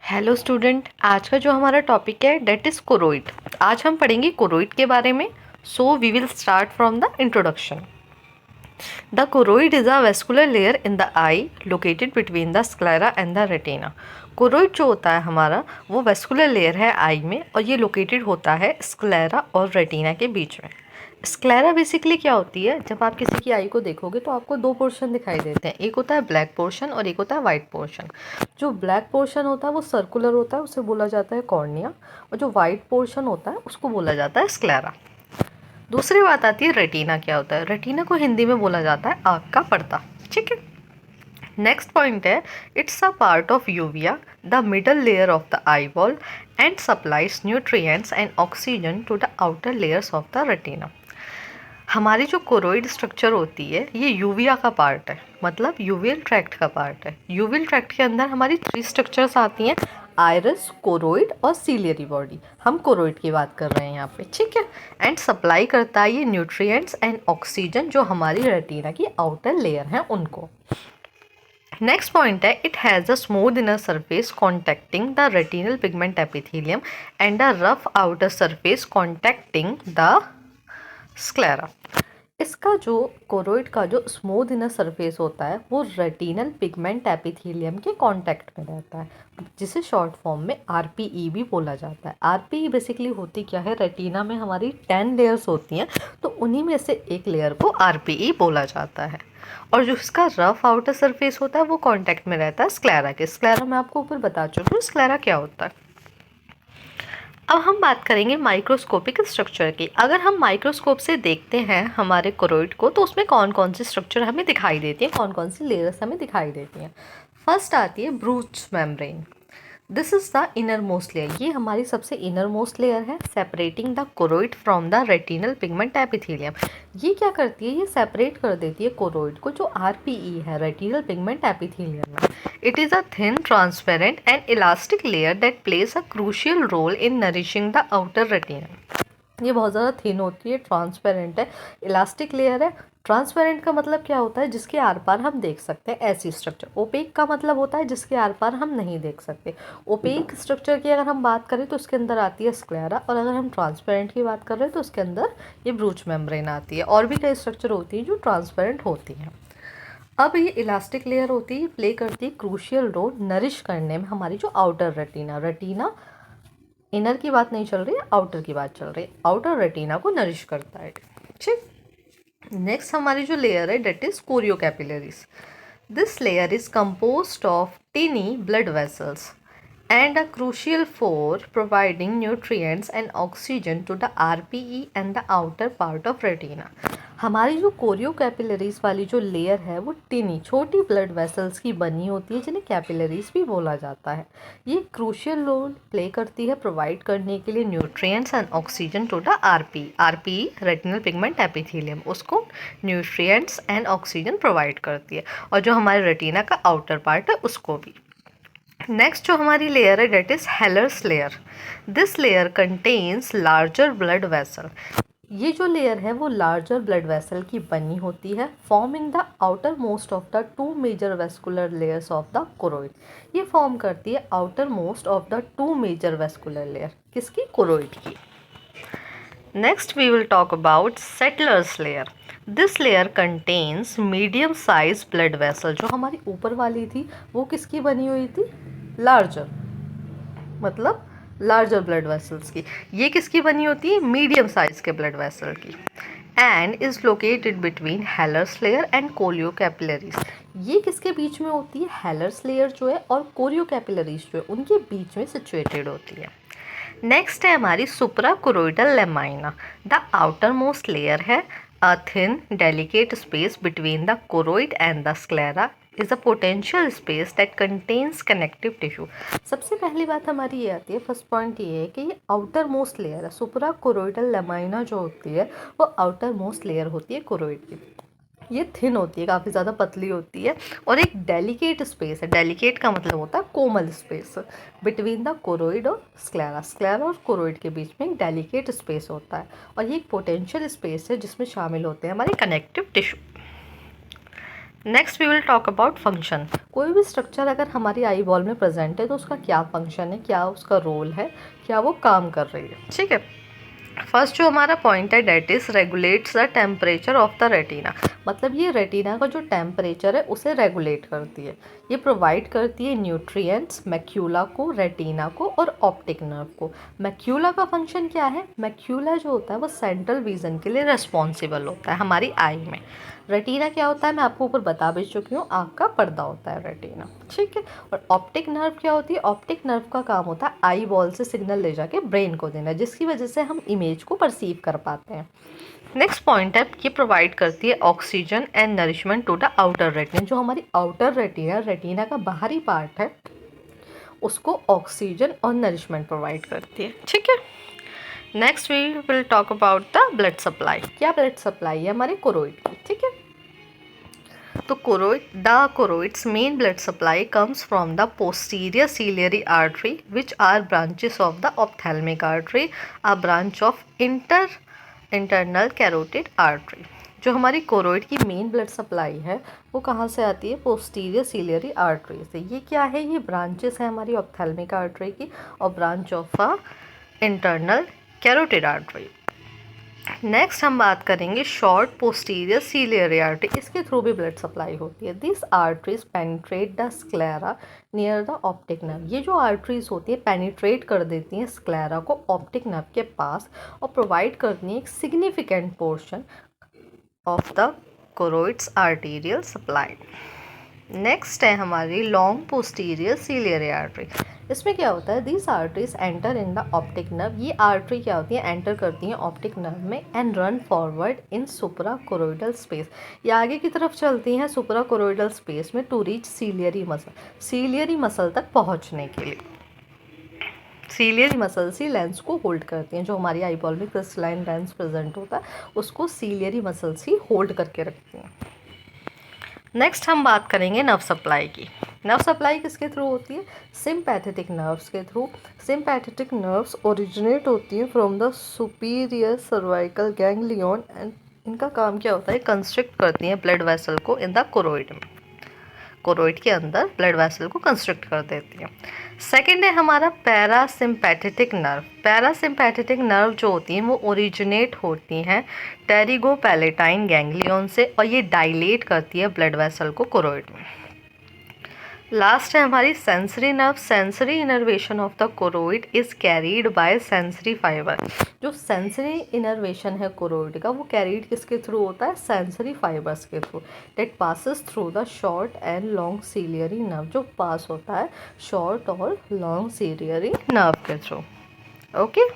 Hello student, आज का जो हमारा टॉपिक है डेट इज़ कोरोइड। आज हम पढ़ेंगे कोरोइड के बारे में। So we will start from the introduction. The choroid is a vascular layer in the eye located between the sclera and the retina. Choroid जो होता है हमारा वो वेस्कुलर लेयर है आई में, और ये लोकेटेड होता है स्क्लेरा और रेटिना के बीच में। स्क्लेरा बेसिकली क्या होती है, जब आप किसी की आई को देखोगे तो आपको दो पोर्शन दिखाई देते हैं, एक होता है ब्लैक पोर्शन और एक होता है वाइट पोर्शन। जो ब्लैक पोर्शन होता है वो सर्कुलर होता है, उसे बोला जाता है कॉर्निया, और जो वाइट पोर्शन होता है उसको बोला जाता है स्क्लेरा। दूसरी बात आती है रेटिना क्या होता है। रेटिना को हिंदी में बोला जाता है आँख का पर्दा। ठीक है। नेक्स्ट पॉइंट है, it's a part of uvea, the middle layer of the eye ball, and supplies nutrients and oxygen to the outer layers of the retina. हमारी जो कोरोइड स्ट्रक्चर होती है ये यूविया का पार्ट है, मतलब यूवियल ट्रैक्ट का पार्ट है। यूवियल ट्रैक्ट के अंदर हमारी थ्री स्ट्रक्चर्स आती हैं, आइरिस, कोरोइड और सीलियरी बॉडी। हम कोरोइड की बात कर रहे हैं यहाँ पे, ठीक है। एंड सप्लाई करता है ये न्यूट्रिएंट्स एंड ऑक्सीजन जो हमारी रेटिना की आउटर लेयर हैं उनको। नेक्स्ट पॉइंट है, it has a smooth inner surface contacting the retinal pigment epithelium and a rough outer surface contacting the sclera. इसका जो कोरोइड का जो स्मूथ इनर सरफेस होता है वो रेटिनल पिगमेंट एपिथेलियम के कांटेक्ट में रहता है, जिसे शॉर्ट फॉर्म में आरपीई भी बोला जाता है। आरपीई बेसिकली होती क्या है, रेटिना में हमारी 10 लेयर्स होती हैं, तो उन्हीं में से एक लेयर को आरपीई बोला जाता है। और जो इसका रफ आउटर सरफेस होता है वो कांटेक्ट में रहता है स्क्लेरा के। स्क्लेरा मैं आपको ऊपर बता चुकी हूँ स्क्लेरा क्या होता है। अब हम बात करेंगे माइक्रोस्कोपिक स्ट्रक्चर की। अगर हम माइक्रोस्कोप से देखते हैं हमारे कोरोइड को तो उसमें कौन कौन सी स्ट्रक्चर हमें दिखाई देती हैं, कौन कौन सी लेयर्स हमें दिखाई देती हैं। फर्स्ट आती है ब्रूच membrane. This is the inner most layer. ये हमारी सबसे इनर मोस्ट लेयर है, separating the choroid from the retinal pigment epithelium. ये क्या करती है, ये सेपरेट कर देती है कोरोइड को जो आरपीई है रेटिनल पिगमेंट एपिथेलियम में। It is a thin transparent and elastic layer that plays a crucial role in nourishing the outer retina. ये बहुत ज़्यादा थिन होती है, ट्रांसपेरेंट है, इलास्टिक लेयर है। ट्रांसपेरेंट का मतलब क्या होता है, जिसके आर पार हम देख सकते हैं ऐसी स्ट्रक्चर। ओपेक का मतलब होता है जिसके आर पार हम नहीं देख सकते। ओपेक स्ट्रक्चर की अगर हम बात करें तो उसके अंदर आती है स्क्लेरा, और अगर हम ट्रांसपेरेंट की बात कर रहे हैं तो उसके अंदर ये ब्रूच मेम्ब्रेन आती है। और भी कई स्ट्रक्चर होती हैं जो ट्रांसपेरेंट होती हैं। अब ये इलास्टिक लेयर होती है, प्ले करती है क्रूशियल रोल नरिश करने में हमारी जो आउटर रेटिना। रेटिना इनर की बात नहीं चल रही है, आउटर की बात चल रही है। आउटर रेटिना को नरिश करता है, ठीक। नेक्स्ट हमारी जो लेयर है that is choriocapillaris. This layer is composed of tiny blood vessels and a crucial for providing nutrients and oxygen to the RPE and the outer part of retina। हमारी जो chorio capillaries वाली जो layer है वो टिनी छोटी blood vessels की बनी होती है, जिन्हें कैपिलरीज भी बोला जाता है। ये क्रूशियल रोल प्ले करती है प्रोवाइड करने के लिए nutrients and oxygen to the RPE retinal pigment epithelium, उसको न्यूट्रिएंट्स एंड ऑक्सीजन प्रोवाइड करती है, और जो हमारे रेटिना का आउटर पार्ट है उसको भी। नेक्स्ट जो हमारी लेयर है that is Haller's layer. This layer contains larger blood vessel. ये जो लेयर है वो लार्जर ब्लड वेसल की बनी होती है, forming the outer most of the two major vascular layers of the choroid. ये फॉर्म करती है outer most of the two major vascular layer, किसकी, कोरोइड की। Next we will talk about Sattler's layer. This layer contains medium size blood vessel. जो हमारी ऊपर वाली थी वो किसकी बनी हुई थी, लार्जर, मतलब लार्जर ब्लड वेसल्स की। ये किसकी बनी होती है, मीडियम साइज के ब्लड वेसल की। And is located between healers layer and chorio capillaries. ये किसके बीच में होती है, हेलर्स लेयर जो है और कोरियो कैपिलरीज जो है उनके बीच में सिचुएटेड होती है। नेक्स्ट है हमारी supra choroidal lamina. The outer most layer है a thin delicate space between the choroid and the sclera is a potential space that contains connective tissue. सबसे पहली बात हमारी ये आती है, फर्स्ट पॉइंट ये है कि ये आउटर मोस्ट लेयर है। सुप्रा कोरोइडल लेमाइना जो होती है वो आउटर मोस्ट लेयर होती है कोरोइड की। ये थिन होती है, काफ़ी ज़्यादा पतली होती है, और एक डेलिकेट स्पेस है। डेलिकेट का मतलब होता है कोमल स्पेस, बिटवीन द कोरोइड और स्क्लेरा। स्क्लेरा और कोरोइड के बीच में एक डेलिकेट स्पेस होता है, और ये एक पोटेंशियल स्पेस है जिसमें शामिल होते हैं हमारे connective tissue. Next we will talk about function. कोई भी स्ट्रक्चर अगर हमारी आई बॉल में प्रेजेंट है तो उसका क्या फंक्शन है, क्या उसका रोल है, क्या वो काम कर रही है। ठीक है, फर्स्ट जो हमारा पॉइंट है that is regulates the temperature of the retina. मतलब ये रेटिना का जो टेम्परेचर है उसे रेगुलेट करती है। ये प्रोवाइड करती है न्यूट्रिएंट्स मैक्यूला को, रेटिना को और ऑप्टिक नर्व को। मैक्यूला का फंक्शन क्या है? मैक्यूला जो होता है वो सेंट्रल विजन के लिए रिस्पॉन्सिबल होता है हमारी आई में। रेटिना क्या होता है मैं आपको ऊपर बता भी चुकी हूँ, आँख का पर्दा होता है रेटिना। ठीक है, और ऑप्टिक नर्व क्या होती है? ऑप्टिक नर्व का काम होता है आई बॉल से सिग्नल ले जाके ब्रेन को देना, जिसकी वजह से हम इमेज को परसीव कर पाते हैं। नेक्स्ट पॉइंट है, ये प्रोवाइड करती है oxygen and nourishment to the outer retina. जो हमारी आउटर रेटिना, रेटिना का बाहरी पार्ट है, उसको ऑक्सीजन और नरिशमेंट प्रोवाइड करती है। ठीक है, next we will talk about the blood supply. क्या ब्लड सप्लाई है हमारे कोरोइड की? ठीक है, तो choroid's main blood supply comes from the posterior ciliary artery, which are branches of the ophthalmic artery, a branch of internal carotid artery। जो हमारी choroid की मेन ब्लड सप्लाई है वो कहाँ से आती है? पोस्टीरियर सीलियरी आर्टरी से। ये क्या है? ये ब्रांचेस है हमारी ऑप्थेल्मिक आर्टरी की और branch of a internal carotid artery. Next हम बात करेंगे शॉर्ट पोस्टीरियर सीलियरी आर्टरी। इसके थ्रू भी ब्लड सप्लाई होती है। This arteries penetrate the sclera near the optic nerve. ये जो आर्टरीज होती है पेनिट्रेट कर देती हैं स्क्लेरा को ऑप्टिक नर्व के पास और प्रोवाइड करती हैं एक significant portion of the choroid's arterial supply. Next है हमारी लॉन्ग पोस्टीरियर सीलियरी आर्टरी। इसमें क्या होता है? These arteries enter in the optic nerve. ये आर्टरी क्या होती है? एंटर करती हैं ऑप्टिक नर्व में and run forward in supra choroidal space. ये आगे की तरफ चलती हैं सुपरा कोरोइडल स्पेस में to reach ciliary muscle. Ciliary muscle तक पहुंचने के लिए सीलियरी मसल्स ही लेंस को होल्ड करती हैं। जो हमारी आई बॉल में क्रिस्टलाइन लेंस प्रेजेंट होता है उसको सीलियरी मसल्स ही होल्ड करके रखती हैं। नेक्स्ट हम बात करेंगे नर्व सप्लाई की। नर्व सप्लाई किसके थ्रू होती है? सिम्पैथेटिक नर्व्स के थ्रू। सिम्पैथेटिक नर्व्स ओरिजिनेट होती हैं from the superior cervical ganglion and इनका काम क्या होता है? कंस्ट्रिक्ट करती हैं ब्लड वेसल को इन द कोरोइड में। कोरोइड के अंदर ब्लड वेसल को कंस्ट्रक्ट कर देती है। सेकेंड है हमारा पैरासिम्पैथेटिक नर्व। पैरासिम्पैथेटिक नर्व जो होती हैं वो ओरिजिनेट होती हैं टेरिगोपैलेटाइन गैंग्लियन से और ये डायलेट करती है ब्लड वेसल को कोरोइड में। लास्ट है हमारी sensory nerve. Sensory innervation of the choroid is carried by sensory fiber. जो सेंसरी इनर्वेशन है कोरोइड का वो कैरीड किसके थ्रू होता है? सेंसरी फाइबर्स के through. That passes through the short and long ciliary nerve. जो पास होता है शॉर्ट और लॉन्ग सीलियरी नर्व के थ्रू। ओके।